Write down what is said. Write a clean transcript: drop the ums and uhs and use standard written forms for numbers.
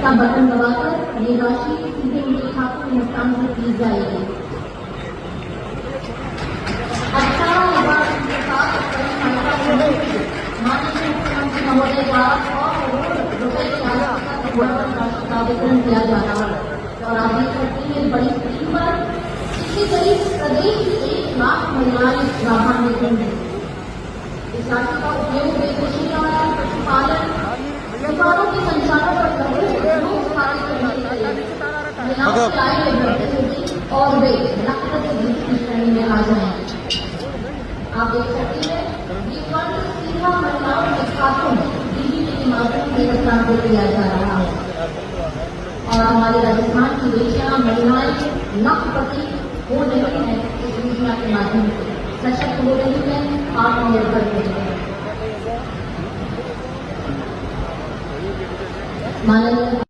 का बटन दबाकर ये राशि सीधे उनके खाते में हस्तांतरित की जाएगी। 18,000 माननीय मुख्यमंत्री महोदय द्वारा 100 करोड़ रुपए की राशि का वितरण किया जा रहा है और आप देख सकते हैं बड़ी स्क्रीन पर इसके करीब प्रदेश की 1 लाख महिलाएं लाभान्वित होंगी। इस राशि का उपयोग बेरोजगार पशुपालन दुकानों के संचालन और लोग कार्य करने के लिए महिलाओं की आय में वृद्धि होगी और वे लाखपति की श्रेणी में आ जाएंगे। आप देख सकते हैं ये फंड सीधा महिलाओं के खातों में डीबीटी के माध्यम से हस्तांतरित किया जा रहा है और हमारे राजस्थान की बेटियां महिलाएं लाखपति हो रही हैं इस योजना के माध्यम से, सशक्त हो रही है, आत्मनिर्भर हो रही है। माननीय